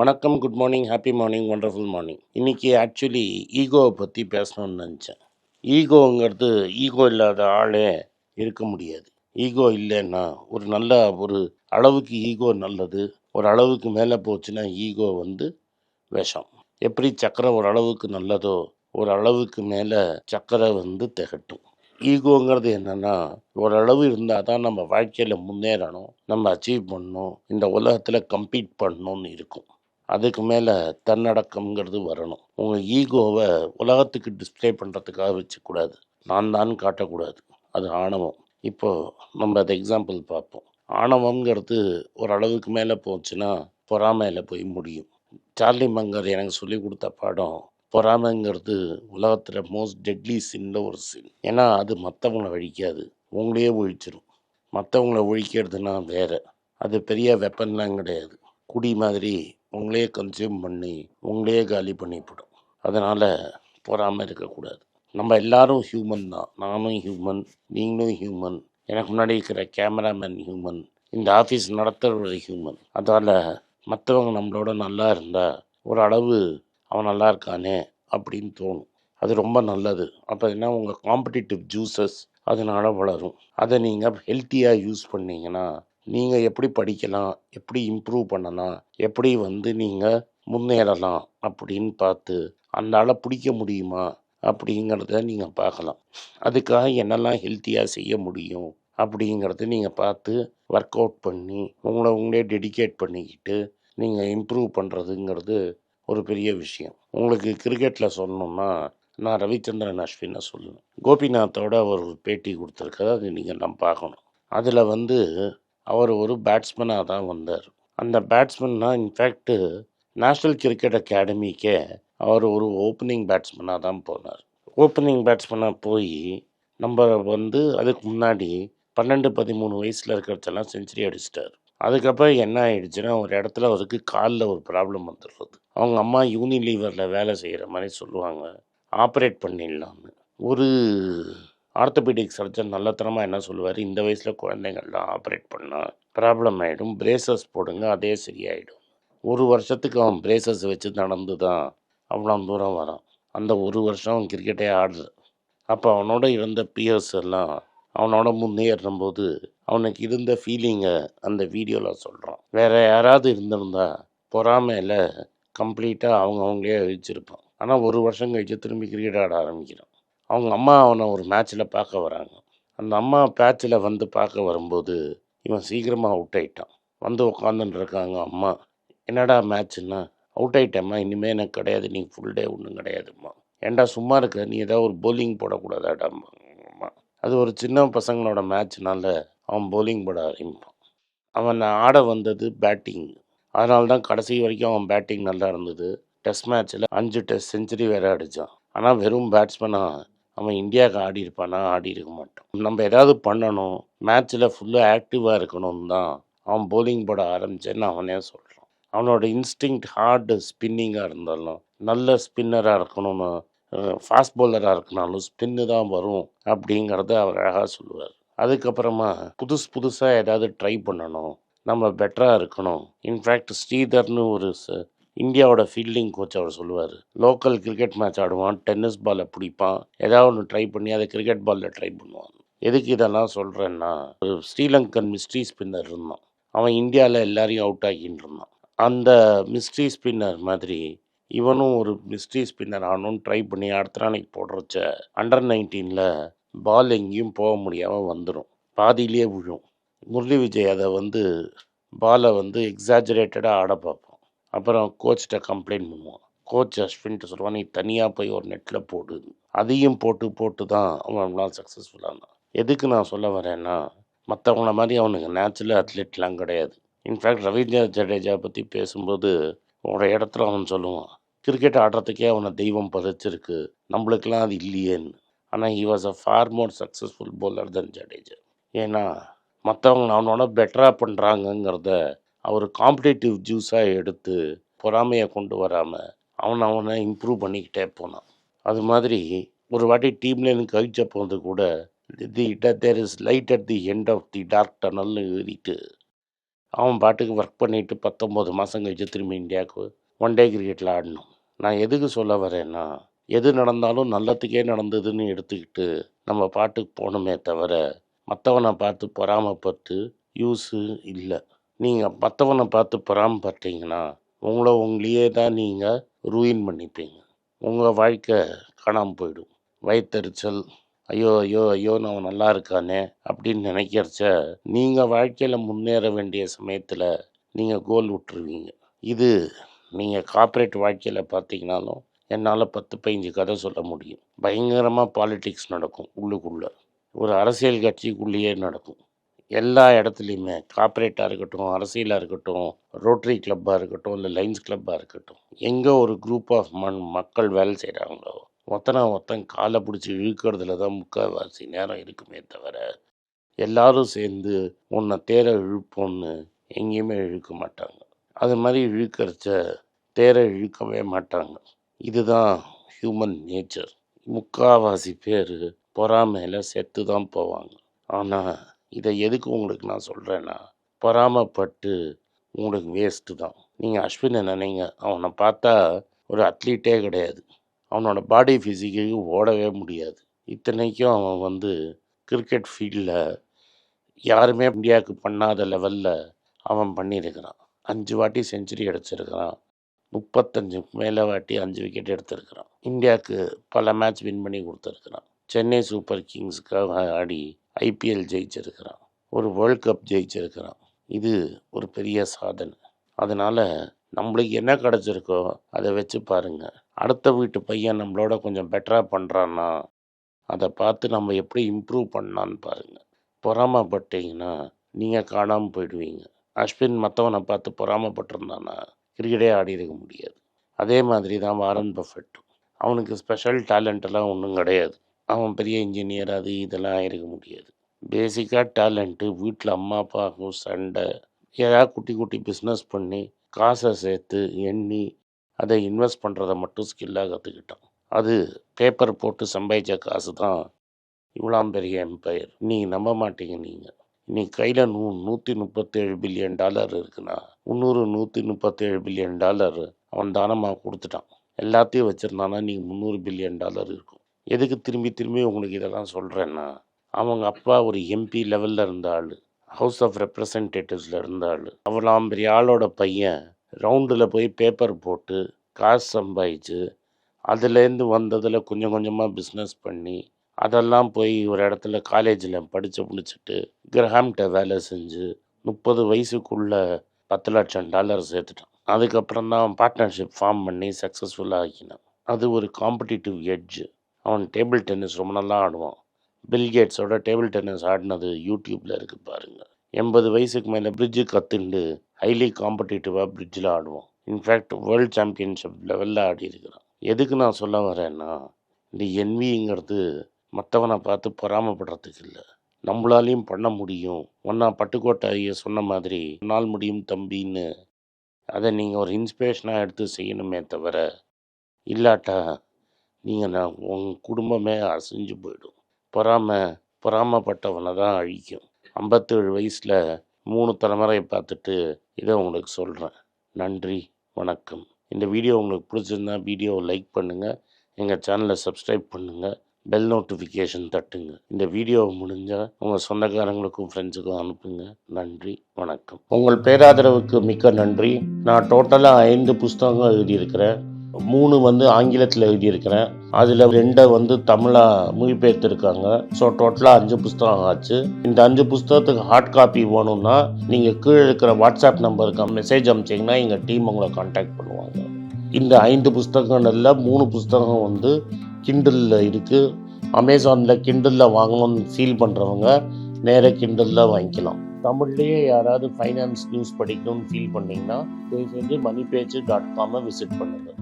வணக்கம், good morning, happy morning, wonderful morning. இன்னைக்கு actually ஈகோவை பற்றி பேசணும்னு நினச்சேன். ஈகோங்கிறது ஈகோ இல்லாத ஆளே இருக்க முடியாது. ஈகோ இல்லைன்னா ஒரு அளவுக்கு ஈகோ நல்லது, ஒரு அளவுக்கு மேலே போச்சுன்னா ஈகோ விஷம். எப்படி சர்க்கரை ஒரு அளவுக்கு நல்லதோ, ஒரு அளவுக்கு மேலே சர்க்கரை திகட்டும். ஈகோங்கிறது என்னன்னா, ஓரளவு இருந்தால் தான் நம்ம வாழ்க்கையில் முன்னேறணும், நம்ம அச்சீவ் பண்ணணும், இந்த உலகத்தில் கம்பீட் பண்ணணும்னு இருக்கும். அதுக்கு மேலே தன்னடக்கம்ங்கிறது வரணும். உங்கள் ஈகோவை உலகத்துக்கு டிஸ்ப்ளே பண்ணுறதுக்காக வச்சுக்கூடாது, நான் தான் காட்டக்கூடாது. அது ஆணவம். இப்போது நம்ம அதை எக்ஸாம்பிள் பார்ப்போம். ஆணவம்ங்கிறது ஒரு அளவுக்கு மேலே போச்சுன்னா பொறாமையில் போய் முடியும். சார்லி மங்கர் எனக்கு சொல்லி கொடுத்த பாடம், பொறாமைங்கிறது உலகத்தில் மோஸ்ட் டெட்லி சின்ன ஒரு சின். ஏன்னா அது மற்றவங்கள அழிக்காது, உங்களையே ஒழிச்சிடும். மற்றவங்கள ஒழிக்கிறதுனா வேற, அது பெரிய வெப்பன்லாம் கிடையாது. குடி மாதிரி உங்களையே கன்சியூம் பண்ணி உங்களையே காலி பண்ணிவிடும். அதனால் பொறாமல் இருக்கக்கூடாது. நம்ம எல்லாரும் ஹியூமன் தான். நானும் ஹியூமன், நீங்களும் ஹியூமன், எனக்கு முன்னாடி இருக்கிற கேமராமேன் ஹியூமன், இந்த ஆஃபீஸ் நடத்துகிற ஹியூமன். அதால் மற்றவங்க நம்மளோட நல்லா இருந்தால் ஒரு அளவு அவன் நல்லா இருக்கானே அப்படின்னு தோணும். அது ரொம்ப நல்லது. அப்போ என்ன, உங்கள் காம்படிட்டிவ் ஜூஸஸ் அதனால் வளரும். அதை நீங்கள் ஹெல்த்தியாக யூஸ் பண்ணிங்கன்னா நீங்கள் எப்படி படிக்கலாம், எப்படி இம்ப்ரூவ் பண்ணலாம், எப்படி நீங்கள் முன்னேறலாம் அப்படின்னு பார்த்து அந்த ஆளை பிடிக்க முடியுமா அப்படிங்கிறத நீங்கள் பார்க்கலாம். அதுக்காக என்னெல்லாம் ஹெல்த்தியாக செய்ய முடியும் அப்படிங்கிறத நீங்கள் பார்த்து ஒர்க் அவுட் பண்ணி உங்களே டெடிகேட் பண்ணிக்கிட்டு நீங்கள் இம்ப்ரூவ் பண்ணுறதுங்கிறது ஒரு பெரிய விஷயம். உங்களுக்கு கிரிக்கெட்டில் சொல்லணும்னா நான் ரவிச்சந்திரன் அஸ்வினை சொல்லணும். கோபிநாத்தோட ஒரு பேட்டி கொடுத்துருக்காரு, அது நீங்கள் நான் பார்க்கணும். அதில் அவர் ஒரு பேட்ஸ்மேனாக தான் வந்தார். அந்த பேட்ஸ்மேன்னா இன்ஃபேக்ட்டு நேஷ்னல் கிரிக்கெட் அகாடமிக்கே அவர் ஒரு ஓப்பனிங் பேட்ஸ்மேனாக தான் போனார். ஓப்பனிங் பேட்ஸ்மேனாக போய் நம்ம அதுக்கு முன்னாடி 12-13 வயசில் இருக்கிறதெல்லாம் செஞ்சுரி அடிச்சிட்டார். அதுக்கப்புறம் என்ன ஆயிடுச்சுன்னா, ஒரு இடத்துல அவருக்கு காலில் ஒரு ப்ராப்ளம் வந்துடுறது. அவங்க அம்மா யூனிலீவரில் வேலை செய்கிற மாதிரி சொல்லுவாங்க, ஆப்ரேட் பண்ணிடலாம்னு. ஒரு ஆர்த்தோபெடிக் சர்ஜன் நல்லத்தனமாக என்ன சொல்லுவார், இந்த வயசில் குழந்தைங்கள்லாம் ஆப்ரேட் பண்ணால் ப்ராப்ளம் ஆகிடும், பிரேசஸ் போடுங்க, அதே சரியாயிடும். ஒரு வருஷத்துக்கு அவன் பிரேசஸ் வச்சு நடந்து தான் அவ்வளோ தூரம் வரான். அந்த ஒரு வருஷம் அவன் கிரிக்கெட்டே ஆடுற. அப்போ அவனோட இருந்த பியர்ஸ் எல்லாம் அவனோட முன்னேறும்போது அவனுக்கு இருந்த ஃபீலிங்கை அந்த வீடியோவில் சொல்கிறான். வேறு யாராவது இருந்திருந்தா பொறாமையில் கம்ப்ளீட்டாக அவங்களே அழிச்சிருப்பான். ஆனால் ஒரு வருஷம் கழிச்சு திரும்பி கிரிக்கெட் ஆட ஆரம்பிக்கிறான். அவங்க அம்மா அவனை ஒரு மேட்ச்சில் பார்க்க வராங்க. அந்த அம்மா பேட்சில் பார்க்க வரும்போது இவன் சீக்கிரமாக அவுட் ஆகிட்டான். உட்காந்துட்டு இருக்காங்க அம்மா. என்னடா மேட்ச்சுன்னா, அவுட் ஆகிட்டேம்மா, இனிமேல் எனக்கு கிடையாது, நீ ஃபுல் டே ஒன்றும் கிடையாதும்மா. ஏன்டா சும்மா இருக்க, நீ ஏதாவது ஒரு போலிங் போடக்கூடாதாடாம்மா. அது ஒரு சின்ன பசங்களோட மேட்ச்னால அவன் போலிங் போட ஆரம்பிப்பான். அவன் ஆட வந்தது பேட்டிங். அதனால தான் கடைசி வரைக்கும் அவன் பேட்டிங் நல்லா இருந்தது. டெஸ்ட் மேட்ச்சில் 5 டெஸ்ட் செஞ்சுரி வேறு அடித்தான். ஆனால் வெறும் பேட்ஸ்மேனாக அவன் இந்தியாவுக்கு ஆடி இருப்பானா? ஆடி இருக்க மாட்டான். நம்ம ஏதாவது பண்ணணும், மேட்ச்சில் ஃபுல்லாக ஆக்டிவாக இருக்கணும்னு தான் அவன் போலிங் போட ஆரம்பித்தேன்னு அவனே சொல்கிறான். அவனோட இன்ஸ்டிங்க்ட் ஹார்டு ஸ்பின்னிங்காக இருந்தாலும், நல்ல ஸ்பின்னராக இருக்கணும்னு, ஃபாஸ்ட் பவுலராக இருக்கனாலும் ஸ்பின்னு தான் வரும் அப்படிங்கிறத அவர் அழகாக சொல்லுவார். அதுக்கப்புறமா புதுசாக ஏதாவது ட்ரை பண்ணணும், நம்ம பெட்டராக இருக்கணும். இன்ஃபேக்ட் ஸ்ரீதர்னு ஒரு இந்தியாவோட ஃபீல்டிங் கோச் அவர் சொல்லுவார், லோக்கல் கிரிக்கெட் மேட்ச் ஆடுவான், டென்னிஸ் பாலை பிடிப்பான், ஏதாவது ஒன்று ட்ரை பண்ணி அதை கிரிக்கெட் பாலில் ட்ரை பண்ணுவான். எதுக்கு இதெல்லாம் சொல்கிறேன்னா, ஒரு ஸ்ரீலங்கன் மிஸ்ட்ரி ஸ்பின்னர் இருந்தான். அவன் இந்தியாவில் எல்லாரையும் அவுட் ஆகிட்டு இருந்தான். அந்த மிஸ்ட்ரி ஸ்பின்னர் மாதிரி இவனும் ஒரு மிஸ்ட்ரி ஸ்பின்னர் ஆகணும்னு ட்ரை பண்ணி அடுத்த நாளைக்கு போடுறச்ச அண்டர் 19 பால் எங்கேயும் போக முடியாமல் வந்துடும், பாதியிலே விழும். முரளி விஜய் அதை பாலை எக்ஸாஜரேட்டடாக ஆட பார்ப்பான். அப்புறம் கோச்சிட்ட கம்ப்ளைண்ட் பண்ணுவான். கோச் அஸ்வின்ட்டு சொல்லுவான், நீ தனியாக போய் ஒரு நெட்டில் போடு. அதையும் போட்டு தான் அவன் சக்ஸஸ்ஃபுல்லானான். எதுக்கு நான் சொல்ல வரேன்னா, மற்றவங்கள மாதிரி அவனுக்கு நேச்சுரல் அத்லெட்லாம் கிடையாது. இன்ஃபேக்ட் ரவீந்திர ஜடேஜா பற்றி பேசும்போது ஒரு இடத்துல அவன் சொல்லுவான், கிரிக்கெட் ஆடுறதுக்கே அவனை தெய்வம் பதைச்சிருக்கு, நம்மளுக்கெல்லாம் அது இல்லையேன்னு. ஆனால் he was a far more successful bowler then Jadeja. ஏன்னா மற்றவங்க அவனோட பெட்டராக பண்ணுறாங்கங்கிறத அவர் காம்படிட்டிவ் ஜூஸாக எடுத்து பொறாமையை கொண்டு வராமல் அவனை இம்ப்ரூவ் பண்ணிக்கிட்டே போனான். அது மாதிரி ஒரு வாட்டி டீம்லேருந்து கழிச்ச போது கூட there is light at the end of the dark டனல்னு எழுதிட்டு அவன் பாட்டுக்கு ஒர்க் பண்ணிவிட்டு 19 மாதம் கழிச்சு திரும்பி இந்தியாவுக்கு ஒன் டே கிரிக்கெட்டில் ஆடணும். நான் எதுக்கு சொல்ல வரேன்னா, எது நடந்தாலும் நல்லதுக்கே நடந்ததுன்னு எடுத்துக்கிட்டு நம்ம பாட்டுக்கு போகணுமே தவிர, மற்றவனை பார்த்து பொறாமைப்பட்டு யூஸு இல்லை. நீங்கள் மற்றவனை பார்த்து பொறாமைப்பட்டீங்கன்னா, உங்களையே தான் நீங்கள் ரூயின் பண்ணிப்பீங்க. உங்கள் வாழ்க்கை காணாமல் போயிடும். வயித்தெரிச்சல், ஐயோ ஐயோ ஐயோன்னு அவன் நல்லா இருக்கானே அப்படின்னு நினைக்கிறச்ச நீங்கள் வாழ்க்கையில் முன்னேற வேண்டிய சமயத்தில் நீங்கள் கோல் விட்டுருவீங்க. இது நீங்கள் கார்ப்பரேட் வாழ்க்கையில் பார்த்தீங்கன்னாலும் என்னால் 10-15 கதை சொல்ல முடியும். பயங்கரமாக பாலிடிக்ஸ் நடக்கும் உள்ளுக்குள்ளே. ஒரு அரசியல் கட்சிக்குள்ளேயே நடக்கும். எல்லா இடத்துலையுமே கார்ப்பரேட்டாக இருக்கட்டும், அரசியலாக இருக்கட்டும், ரோட்டரி கிளப்பாக இருக்கட்டும், இல்லை லைன்ஸ் கிளப்பாக இருக்கட்டும், எங்கே ஒரு குரூப் ஆஃப் மக்கள் வேலை செய்கிறாங்களோ ஒருத்தன் காலை பிடிச்சி இழுக்கிறதுல தான் முக்கால்வாசி நேரம் இருக்குமே தவிர, எல்லாரும் சேர்ந்து உன்னை தேரை இழுப்போன்னு எங்கேயுமே இழுக்க மாட்டாங்க. அது மாதிரி இழுக்கிறச்ச தேரை இழுக்கவே மாட்டாங்க. இதுதான் ஹியூமன் நேச்சர். முக்கால்வாசி பேர் பொறாமையில் செத்து தான் போவாங்க. ஆனால் இதை எதுக்கு உங்களுக்கு நான் சொல்கிறேன்னா, பொறாமைப்பட்டு உங்களுக்கு வேஸ்ட்டு தான். நீங்கள் அஸ்வினை நினைங்க, அவனை பார்த்தா ஒரு அத்லீட்டே கிடையாது. அவனோட பாடி ஃபிசிக்கு ஓடவே முடியாது. இத்தனைக்கும் அவன் கிரிக்கெட் ஃபீல்டில் யாருமே இந்தியாவுக்கு பண்ணாத லெவலில் அவன் பண்ணியிருக்கிறான். 5 வாட்டி செஞ்சுரி அடிச்சிருக்கிறான். 35க்கு மேலே வாட்டி 5 விக்கெட் எடுத்திருக்கிறான். இந்தியாவுக்கு பல மேட்ச் வின் பண்ணி கொடுத்துருக்குறான். சென்னை சூப்பர் கிங்ஸுக்காக ஆடி ஐபிஎல் ஜெயிச்சிருக்கிறான். ஒரு வேர்ல்ட் கப் ஜெயிச்சிருக்கிறான். இது ஒரு பெரிய சாதனை. அதனால் நம்மளுக்கு என்ன கிடச்சிருக்கோ அதை வச்சு பாருங்கள். அடுத்த வீட்டு பையன் நம்மளோட கொஞ்சம் பெட்டராக பண்ணுறான்னா அதை பார்த்து நம்ம எப்படி இம்ப்ரூவ் பண்ணலான்னு பாருங்கள். பொறாமைப்பட்டீங்கன்னா நீங்கள் காணாமல் போயிடுவீங்க. அஸ்வின் மற்றவனை பார்த்து பொறாமைப்பட்டிருந்தானா கிரிக்கெட்டே ஆடி இருக்க முடியாது. அதே மாதிரி தான் வாரன் பஃபெட்டும். அவனுக்கு ஸ்பெஷல் டேலண்ட்டெல்லாம் ஒன்றும் கிடையாது. அவன் பெரிய இன்ஜினியர் அது இதெல்லாம் ஆகிருக்க முடியாது. பேசிக்காக டேலண்ட்டு வீட்டில் அம்மா அப்பாவுக்கும் சண்டை, ஏதாவது குட்டி குட்டி பிஸ்னஸ் பண்ணி காசை சேர்த்து எண்ணி அதை இன்வெஸ்ட் பண்ணுறதை மட்டும் ஸ்கில்லாக கற்றுக்கிட்டான். அது பேப்பர் போட்டு சம்பாதிச்ச காசு தான் இவ்வளோ பெரிய எம்பையர். நீங்கள் நம்ப மாட்டீங்க. நீங்கள் இன்னைக்கு கையில் 137 பில்லியன் டாலர் இருக்குன்னா, 137 பில்லியன் டாலர் அவன் தானமாக கொடுத்துட்டான். எல்லாத்தையும் வச்சுருந்தானா நீங்கள் 300 பில்லியன் டாலர் இருக்கும். எதுக்கு திரும்பி உங்களுக்கு இதெல்லாம் சொல்கிறேன்னா, அவங்க அப்பா ஒரு எம்பி லெவலில் இருந்த ஆள், ஹவுஸ் ஆஃப் ரெப்ரசன்டேட்டிவ்ஸில் இருந்த ஆள். அவளாம் பெரிய ஆளோட பையன் ரவுண்டில் போய் பேப்பர் போட்டு காசு சம்பாதிச்சு அதுலேருந்து வந்ததில் கொஞ்சம் கொஞ்சமாக பிஸ்னஸ் பண்ணி அதெல்லாம் போய் ஒரு இடத்துல காலேஜில் படித்து முடிச்சுட்டு கிரஹாம்கிட்ட வேலை செஞ்சு 30 வயசுக்குள்ளே 10 லட்சம் டாலர் சேர்த்துட்டான். அதுக்கப்புறம் தான் அவன் பார்ட்னர்ஷிப் ஃபார்ம் பண்ணி சக்ஸஸ்ஃபுல்லாக ஆக்கினான். அது ஒரு காம்படிட்டிவ் எட்ஜ். அவன் டேபிள் டென்னிஸ் ரொம்ப நல்லா ஆடுவான். பில்கேட்ஸோட டேபிள் டென்னிஸ் ஆடினது யூடியூப்பில் இருக்குது பாருங்கள். 80 வயசுக்கு மேலே பிரிட்ஜு கற்றுண்டு ஹைலி காம்படிட்டிவாக பிரிட்ஜில் ஆடுவான். இன்ஃபேக்ட் வேர்ல்டு சாம்பியன்ஷிப் லெவலில் ஆடி இருக்கிறான். எதுக்கு நான் சொல்ல வரேன்னா, இந்த என்விங்கிறது மற்றவனை பார்த்து பொறாமப்படுறதுக்கு இல்லை, நம்மளாலையும் பண்ண முடியும். ஒன்றா பட்டுக்கோட்டையை சொன்ன மாதிரி நாள் முடியும் தம்பின்னு அதை நீங்கள் ஒரு இன்ஸ்பிரேஷனாக எடுத்து செய்யணுமே தவிர, இல்லாட்டா நீங்கள் உங்கள் குடும்பமே அசைஞ்சு போயிடும். பொறாமப்பட்டவனை தான் அழிக்கும். 57 வயசில் 3 தலைமுறையை பார்த்துட்டு இதை உங்களுக்கு சொல்கிறேன். நன்றி, வணக்கம். இந்த வீடியோ உங்களுக்கு பிடிச்சிருந்தா வீடியோவை லைக் பண்ணுங்கள், எங்கள் சேனலை சப்ஸ்கிரைப் பண்ணுங்கள், பெல் நோட்டிஃபிகேஷன் தட்டுங்க. இந்த வீடியோவை முடிஞ்சால் உங்கள் சொந்தக்காரங்களுக்கும் ஃப்ரெண்ட்ஸுக்கும் அனுப்புங்க. நன்றி, வணக்கம். உங்கள் பேராதரவுக்கு மிக்க நன்றி. நான் டோட்டலாக 5 புஸ்தகங்கள் எழுதியிருக்கிறேன். 3 ஆங்கிலத்தில் எழுதியிருக்கிறேன். அதில் 2 தமிழாக மொழிபெயர்த்துருக்காங்க. ஸோ டோட்டலாக 5 புஸ்தகம் ஆச்சு. இந்த 5 புஸ்தகத்துக்கு ஹார்ட் காப்பி வேணும்னா நீங்கள் கீழே இருக்கிற வாட்ஸ்அப் நம்பருக்கு மெசேஜ் அனுப்பிச்சிங்கன்னா எங்கள் டீம் உங்களை கான்டாக்ட் பண்ணுவாங்க. இந்த 5 புஸ்தகங்களில் 3 புஸ்தகம் கிண்டலில் இருக்குது. அமேசானில் கிண்டலில் வாங்கணும்னு ஃபீல் பண்ணுறவங்க நேராக கிண்டலில் வாங்கிக்கலாம். தமிழ்லேயே யாராவது ஃபைனான்ஸ் நியூஸ் படிக்கணும்னு ஃபீல் பண்ணிங்கன்னா தயவுசெஞ்சு moneypage.com விசிட் பண்ணுங்கள்.